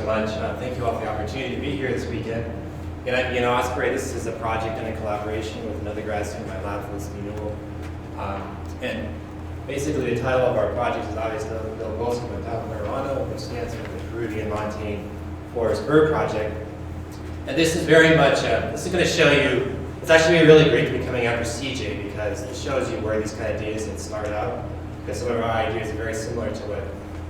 much. Thank you all for the opportunity to be here this weekend. And Osprey, this is a project in a collaboration with another grad student in my lab, Felicity Newell. And basically the title of our project is obviously El Bosque Montano Marijuana, which stands for the Peruvian Montane Forest Bird Project. And this is very much, this is going to show you, it's actually really great to be coming after CJ because it shows you where these kind of data sets start out. Because some of our ideas are very similar to what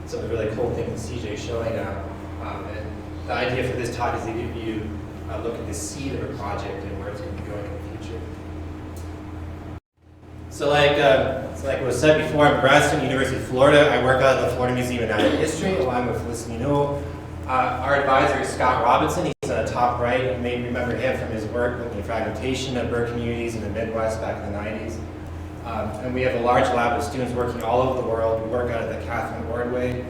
some of the really cool things CJ is showing now. And the idea for this talk is to give you a look at the seed of a project and where it's going to be going in the future. So like was said before, I'm a grad student at the University of Florida. I work out at the Florida Museum of Natural History along with Felicity Newell. Our advisor is Scott Robinson. He's on the top right. You may remember him from his work looking at fragmentation of bird communities in the Midwest back in the 90s. And we have a large lab of students working all over the world. We work out at the Catherine Ordway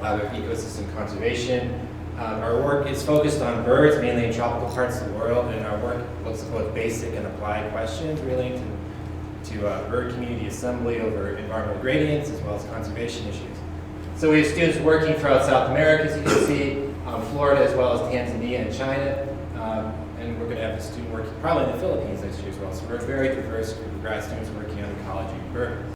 Lab of Ecosystem Conservation. Our work is focused on birds, mainly in tropical parts of the world, and our work looks at both basic and applied questions relating to bird community assembly over environmental gradients as well as conservation issues. So we have students working throughout South America, as you can see, Florida as well as Tanzania and China. And we're going to have a student working probably in the Philippines next year as well. So we're a very diverse group of grad students working on ecology of birds.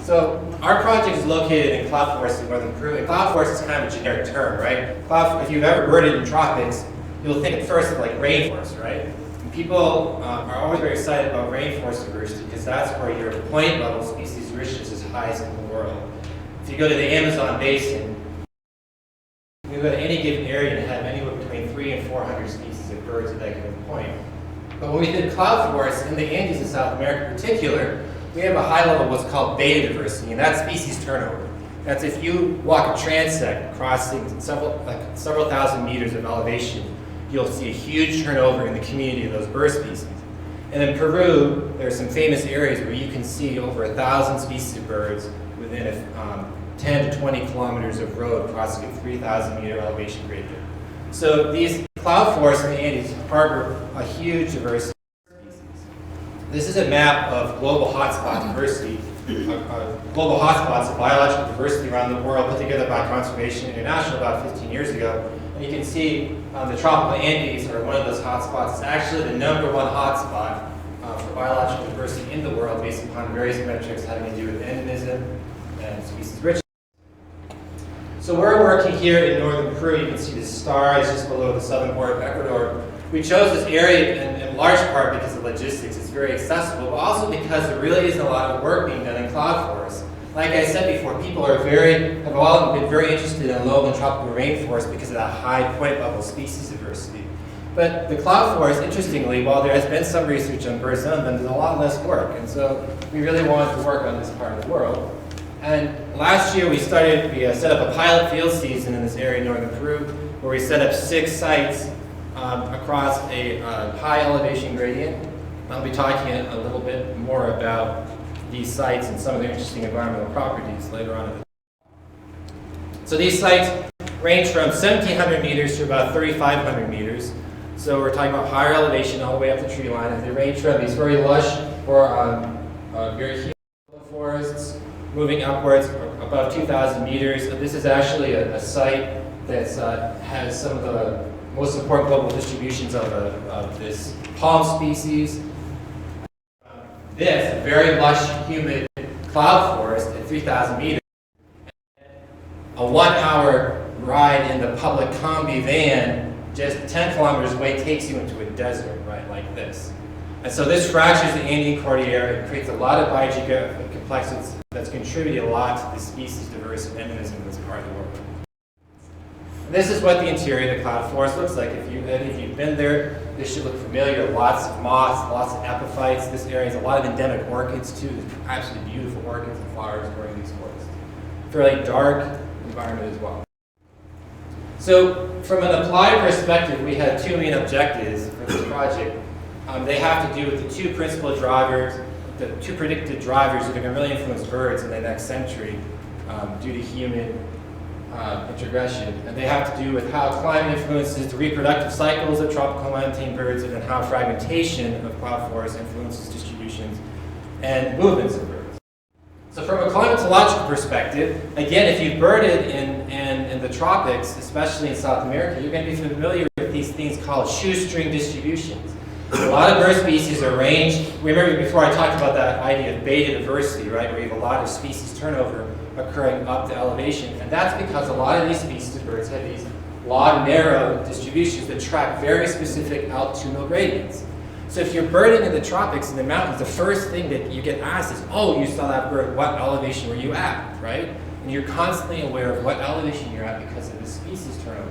So our project is located in cloud forests in northern Peru. And cloud forest is kind of a generic term, right? If you've ever birded in tropics, you'll think at first of like rainforest, right? And people are always very excited about rainforest diversity because that's where your point level species richness is highest in the world. If you go to the Amazon basin, you go to any given area and have anywhere between 300 and 400 species of birds at that given point. But when we did cloud forests in the Andes in South America in particular, we have a high level of what's called beta diversity, and that's species turnover. That's if you walk a transect crossing several thousand meters of elevation, you'll see a huge turnover in the community of those bird species. And in Peru, there are some famous areas where you can see over 1,000 species of birds within 10 to 20 kilometers of road crossing a 3,000 meter elevation gradient. So these cloud forests in the Andes harbor a huge diversity of species. This is a map of global hotspot diversity, global hotspots of biological diversity around the world put together by Conservation International about 15 years ago. And you can see the tropical Andes are one of those hotspots. It's actually the #1 hotspot for biological diversity in the world based upon various metrics having to do with endemism and species richness. So we're working here in northern Peru. You can see the stars just below the southern border of Ecuador. We chose this area in large part because of logistics. It's very accessible, but also because there really isn't a lot of work being done in cloud forests. Like I said before, people have all been very interested in lowland tropical rainforest because of that high point level species diversity. But the cloud forest, interestingly, while there has been some research on birds on them, there's a lot less work. And so we really wanted to work on this part of the world. And last year we set up a pilot field season in this area in northern Peru where we set up 6 sites across a high elevation gradient. I'll be talking a little bit more about these sites and some of their interesting environmental properties later on. So these sites range from 1,700 meters to about 3,500 meters. So we're talking about higher elevation all the way up the tree line, and they range from these very lush or very humid forests moving upwards above 2,000 meters. So this is actually a site that has some of the most important global distributions of this palm species. This, a very lush, humid cloud forest at 3,000 meters. A 1-hour ride in the public Combi van just 10 kilometers away takes you into a desert, right, like this. And so this fractures the Andean Cordillera. It creates a lot of biogeographic complexities that's contributed a lot to the species diversity and endemism in this part of the world. And this is what the interior of the cloud forest looks like. If you've been there, this should look familiar. Lots of moss, lots of epiphytes. This area has a lot of endemic orchids too. There's absolutely beautiful orchids and flowers growing in these forests. Fairly dark environment as well. So from an applied perspective, we had 2 main objectives for this project. They have to do with the 2 principal drivers, the 2 predicted drivers that are going to really influence birds in the next century due to human introgression. And they have to do with how climate influences the reproductive cycles of tropical montane birds and then how fragmentation of cloud forests influences distributions and movements of birds. So from a climatological perspective, again, if you've birded in in the tropics, especially in South America, you're going to be familiar with these things called shoestring distributions. A lot of bird species are ranged. Remember before I talked about that idea of beta diversity, right, where you have a lot of species turnover occurring up to elevation. And that's because a lot of these species of birds have these long, narrow distributions that track very specific altitudinal gradients. So if you're birding in the tropics, in the mountains, the first thing that you get asked is, oh, you saw that bird, what elevation were you at, right? And you're constantly aware of what elevation you're at because of the species turnover.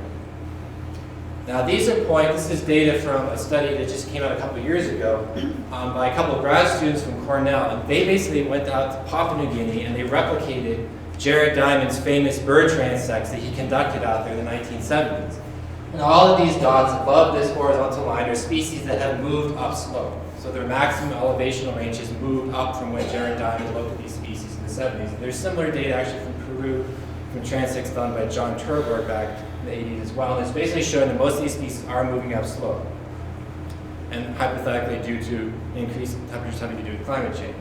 Now this is data from a study that just came out a couple of years ago by a couple of grad students from Cornell, and they basically went out to Papua New Guinea and they replicated Jared Diamond's famous bird transects that he conducted out there in the 1970s. And all of these dots above this horizontal line are species that have moved upslope. So their maximum elevational range has moved up from when Jared Diamond looked at these species in the 70s. And there's similar data actually from Peru, from transects done by John Turberg back in the 80s as well. And it's basically showing that most of these species are moving upslope, and hypothetically due to increased temperatures having to do with climate change.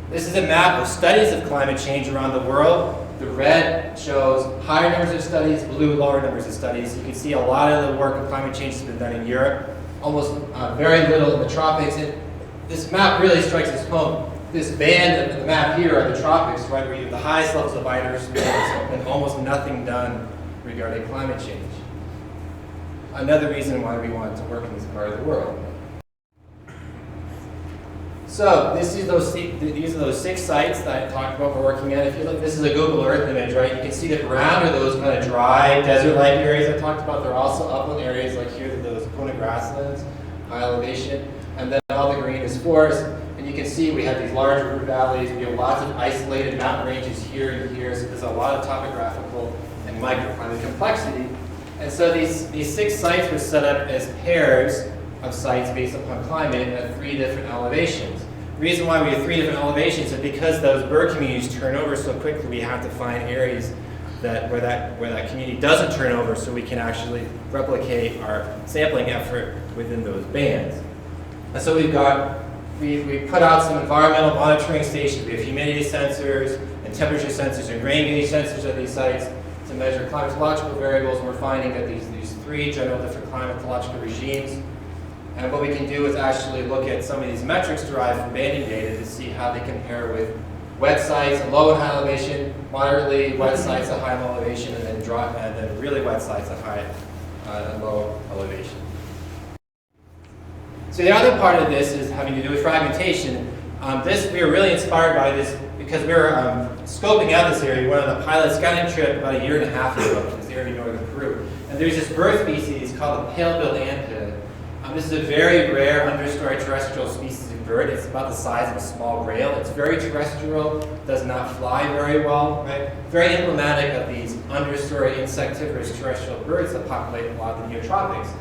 This is a map of studies of climate change around the world. The red shows higher numbers of studies, blue lower numbers of studies. You can see a lot of the work of climate change has been done in Europe, almost very little in the tropics. And this map really strikes us home. This band of the map here are the tropics, right, where you have the highest levels of biodiversity and almost nothing done regarding climate change. Another reason why we want to work in this part of the world. So these are those 6 sites that I talked about we're working at. If you look, this is a Google Earth image, right? You can see that around are those kind of dry, desert-like areas I talked about. There are also upland areas like here, those Puna grasslands, high elevation, and then all the green is forest. And you can see we have these large river valleys. We have lots of isolated mountain ranges here and here. So there's a lot of topographical and microclimate complexity. And so these 6 sites were set up as pairs of sites based upon climate at 3 different elevations. The reason why we have 3 different elevations is because those bird communities turn over so quickly, we have to find areas where that community doesn't turn over so we can actually replicate our sampling effort within those bands. And so we put out some environmental monitoring stations. We have humidity sensors and temperature sensors and grain gauge sensors at these sites to measure climatological variables. And we're finding that these 3 general different climatological regimes. And what we can do is actually look at some of these metrics derived from banding data to see how they compare with wet sites at low and high elevation, moderately wet sites at high elevation, and then really wet sites at high and low elevation. So the other part of this is having to do with fragmentation. We were really inspired by this because we were scoping out this area. We went on a pilot scouting trip about 1.5 years ago to this area in northern Peru. And there's this bird species called the pale-billed antpid. This is a very rare understory terrestrial species of bird. It's about the size of a small rail. It's very terrestrial, does not fly very well, right? Very emblematic of these understory insectivorous terrestrial birds that populate a lot of the neotropics.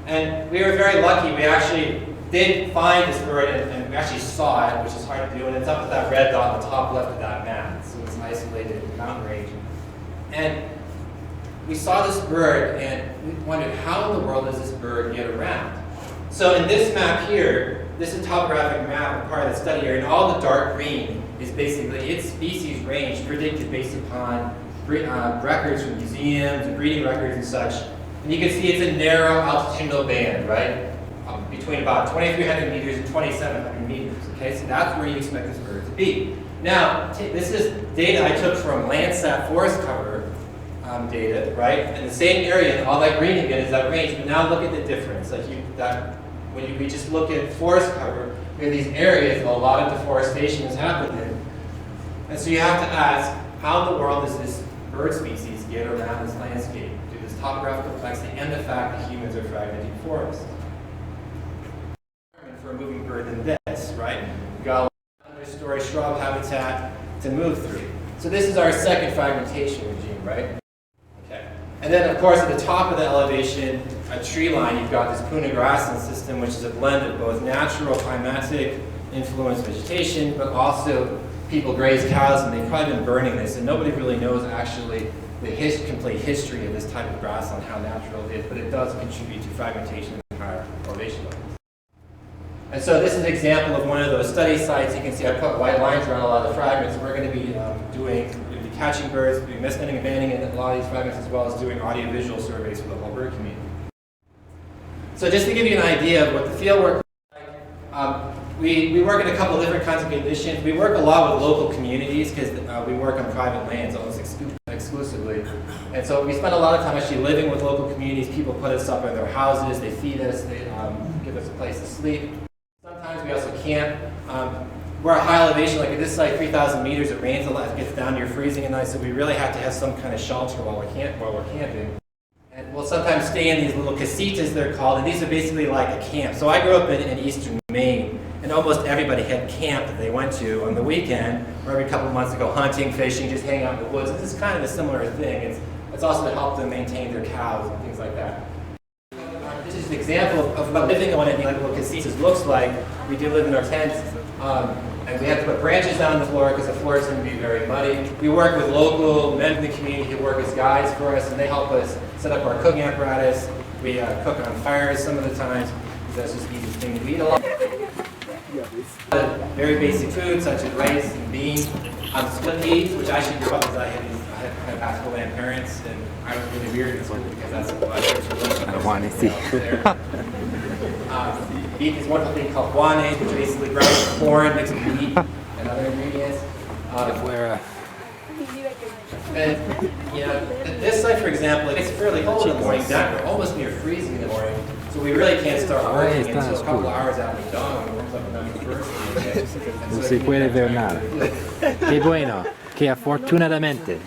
And we were very lucky. We actually did find this bird and we actually saw it, which is hard to do. And it's up to that red dot on the top left of that map. So it's an isolated mountain range. And we saw this bird and we wondered, how in the world does this bird get around? So in this map here, this is a topographic map of part of the study area, and all the dark green is basically its species range predicted based upon records from museums and breeding records and such. And you can see it's a narrow altitudinal band, right? Between about 2,300 meters and 2,700 meters, okay? So that's where you expect this bird to be. Now, this is data I took from Landsat forest cover data, right? And the same area, and all that green again is that range, but now look at the difference. When we just look at forest cover, we have these areas that a lot of deforestation has happened in. And so you have to ask, how in the world does this bird species get around this landscape due to this topographical complexity and the fact that humans are fragmenting forests? For a moving bird than this, right? We've got a understory shrub habitat to move through. So this is our second fragmentation regime, right? Okay. And then, of course, at the top of the elevation, a tree line, you've got this Puna grassland system, which is a blend of both natural climatic influenced vegetation, but also people graze cows, and they've probably been burning this, and nobody really knows actually the complete history of this type of grassland, how natural it is, but it does contribute to fragmentation at higher elevation levels. And so this is an example of one of those study sites. You can see I put white lines around a lot of the fragments. We're going to be catching birds, doing nesting and banding in a lot of these fragments, as well as doing audiovisual surveys for the whole bird community. So just to give you an idea of what the field work looks like, we work in a couple different kinds of conditions. We work a lot with local communities because we work on private lands almost exclusively. And so we spend a lot of time actually living with local communities. People put us up in their houses, they feed us, they give us a place to sleep. Sometimes we also camp. We're at high elevation, like at this site, 3,000 meters, it rains a lot, it gets down near freezing at night, so we really have to have some kind of shelter while we're camping. And we'll sometimes stay in these little casitas, they're called, and these are basically like a camp. So I grew up in eastern Maine, and almost everybody had camp that they went to on the weekend, or every couple of months to go hunting, fishing, just hang out in the woods. This is kind of a similar thing. It's also to help them maintain their cows and things like that. This is an example of what living on any little casitas looks like. We do live in our tents, and we have to put branches down the floor because the floor is going to be very muddy. We work with local men in the community who work as guides for us, and they help us set up our cooking apparatus. We cook on fires some of the times, because that's just the easiest thing. We eat a lot. Very basic food such as rice and beans. Split peas, which I should give up because I had basketball and parents, and I was really weird in school because that's what I want to see. Beef is one thing called guane, which basically ground corn mixed with meat and other ingredients. And you know, this site, for example, it's fairly cold in the morning. We're almost near freezing in the morning, so we really can't start working until a couple hours after dawn. When it warms up enough for first. No se puede ver nada. Qué bueno, que afortunadamente.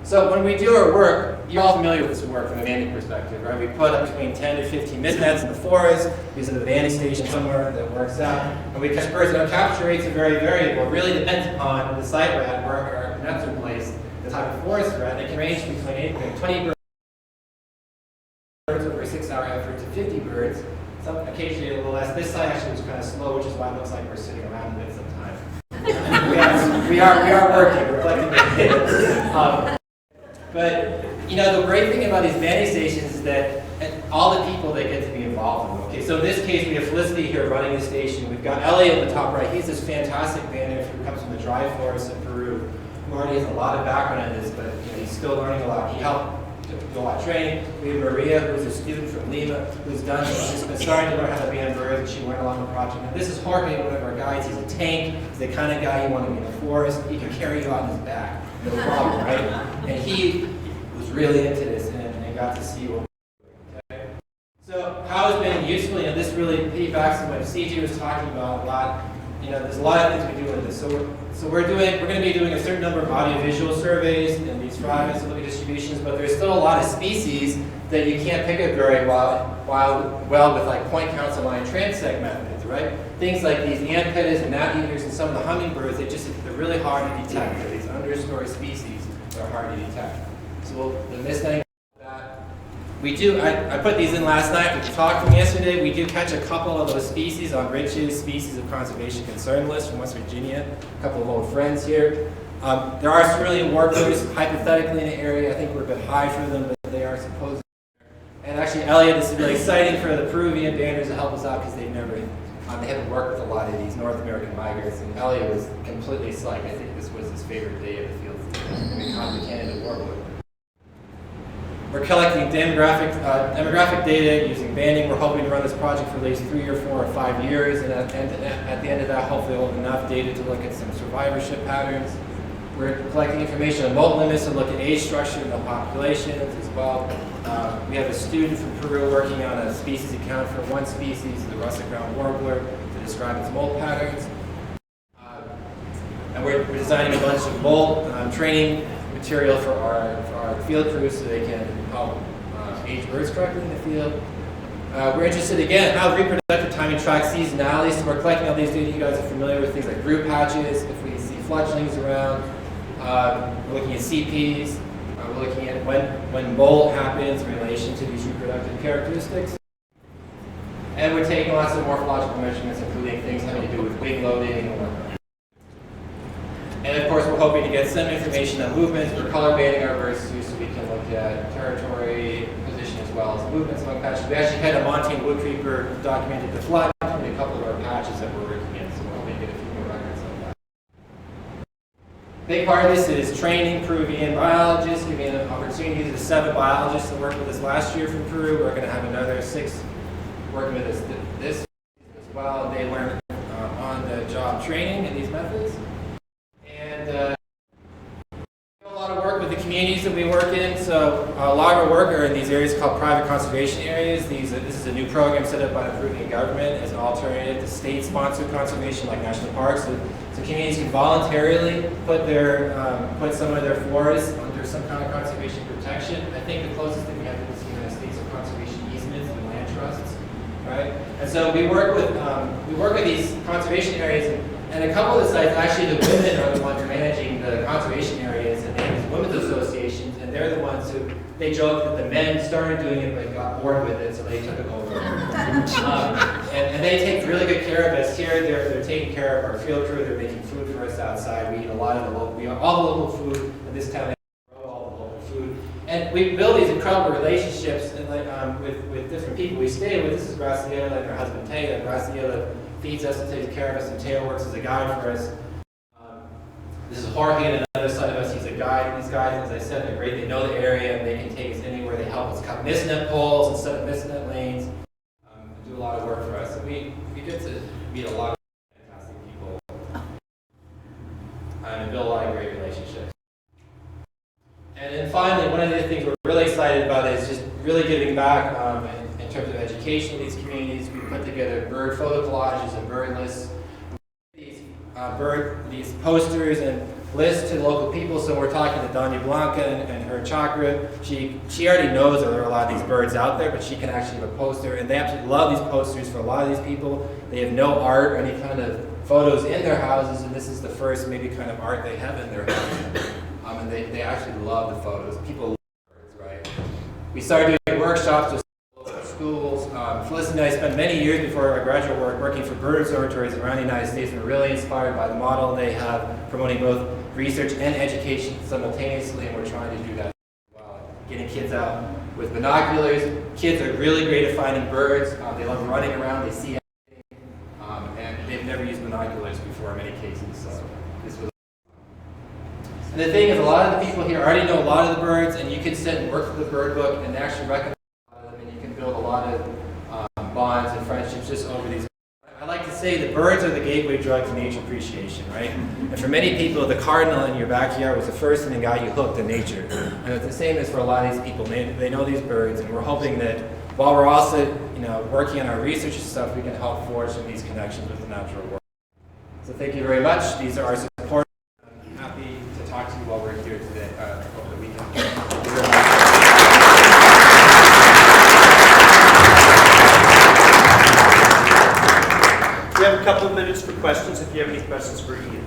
So when we do our work, you're all familiar with this work from a banding perspective, right? We put up between 10 to 15 mist nets in the forest, using the banding station somewhere that works out, and we catch birds. And our capture rates are very variable. It really depends upon the site we're at, where our nets are placed, the type of forest we're at. They can range between 20 birds over a 6-hour effort to 50 birds. Some occasionally a little less. This site actually was kind of slow, which is why it looks like we're sitting around a bit sometimes. we are working. We're collecting the data. But, you know, the great thing about these banding stations is that all the people that get to be involved in them. Okay, so in this case, we have Felicity here running the station. We've got Elliot at the top right. He's this fantastic bander who comes from the dry forests of Peru. Marty has a lot of background in this, but you know, he's still learning a lot. He helped do a lot of training. We have Maria, who's a student from Lima, who's been starting to learn how to band birds, and she went along the project. And this is Jorge, one of our guides. He's a tank. He's the kind of guy you want to be in the forest. He can carry you out on his back. No problem, right? And he was really into this and got to see what we do. Okay? So how it's been useful, you know, this really piggybacks on what CJ was talking about a lot. You know, there's a lot of things we do with this. So we're going to be doing a certain number of audiovisual surveys and these fragments and look at distributions, but there's still a lot of species that you can't pick up very well with like point counts and line transect methods, right? Things like these ant pittas and gnat eaters and some of the hummingbirds, they're really hard to detect. They're these understory species that are hard to detect. So the mist netting that we do, I put these in last night with the talk from yesterday. We do catch a couple of those species on Rich's Species of Conservation Concern list from West Virginia. A couple of old friends here. There are cerulean warblers hypothetically in the area. I think we're a bit high for them, but they are supposed. And actually, Elliot, this is really exciting for the Peruvian banders to help us out because they haven't worked with a lot of these North American migrants. And Elliot was completely psyched. I think this was his favorite day of the field. We caught the Canada warbler. We're collecting demographic data using banding. We're hoping to run this project for at least 3 or 4 or 5 years, and at the end of that, hopefully we'll have enough data to look at some survivorship patterns. We're collecting information on molt limits to look at age structure and the populations as well. We have a student from Peru working on a species account for one species, the russet ground warbler, to describe its molt patterns. And we're designing a bunch of molt training material for our field crews so they can help age birds correctly in the field. We're interested again how reproductive timing tracks seasonality. So we're collecting all these data. You guys are familiar with things like group patches. If we see fledglings around, we're looking at CPs. We're looking at when molt happens in relation to these reproductive characteristics. And we're taking lots of morphological measurements, including things having to do with wing loading and whatnot. And of course, we're hoping to get some information on movements. We're color banding our birds too, so we can look at territory, position, as well as movements among patches. We actually had a Montane wood creeper documented the flood in a couple of our patches that we're working in, so we're hoping to get a few more records of that. Big part of this is training Peruvian biologists, giving an opportunity to the 7 biologists that worked with us last year from Peru. We're going to have another 6 working with us this as well. They learn on-the-job training in these methods. And a lot of work with the communities that we work in. So a lot of our work are in these areas called private conservation areas. This is a new program set up by the Peruvian government as an alternative to state-sponsored conservation like national parks. So communities can voluntarily put some of their forests under some kind of conservation protection. I think the closest thing we have to the United States are conservation easements and land trusts, right? And so we work with these conservation areas, and a couple of the sites, actually the women are the ones managing the conservation areas, and they have these women's associations, and they're the ones who, they joke that the men started doing it but got bored with it, so they took it over. And they take really good care of us here. They're taking care of our field crew. They're making food for us outside. We eat a lot of the local, all the local food in this town. They grow all the local food, and we build these incredible relationships and with different people we stay with. This is Graciela and her husband Taya. Graciela feeds us and takes care of us, and Taya works as a guide for us. This is Jorge on the other side of us. He's a guide. These guys, as I said, they're great. They know the area, and they can take us anywhere. They help us cut mist net poles and set up mist net lanes. Do a lot of work for us. And we get to meet a lot of fantastic people and build a lot of great relationships. And then finally, one of the things we're really excited about is just really giving back in terms of education in these communities. We put together bird photo collages and bird lists. These posters and lists to local people. So we're talking to Doña Blanca and her chakra. She already knows that there are a lot of these birds out there, but she can actually have a poster. And they absolutely love these posters for a lot of these people. They have no art or any kind of photos in their houses, and this is the first maybe kind of art they have in their house. And they actually love the photos. People love birds, right? We started doing workshops with schools. Felicity and I spent many years before our graduate work working for bird observatories around the United States, and we're really inspired by the model they have, promoting both research and education simultaneously, and we're trying to do that as well. Getting kids out with binoculars. Kids are really great at finding birds. They love running around. They see everything, and they've never used binoculars before in many cases. So this was. And the thing is, a lot of the people here already know a lot of the birds, and you can sit and work through the bird book and actually recognize build a lot of bonds and friendships just over these. I like to say the birds are the gateway drug to nature appreciation, right? And for many people, the cardinal in your backyard was the first thing that got you hooked in nature. And it's the same as for a lot of these people. They know these birds, and we're hoping that while we're also, working on our research and stuff, we can help forge these connections with the natural world. So thank you very much. These are our supporters. I'm happy to talk to you while we're here today over the weekend. Thank you very much. We have a couple of minutes for questions if you have any questions for Ian.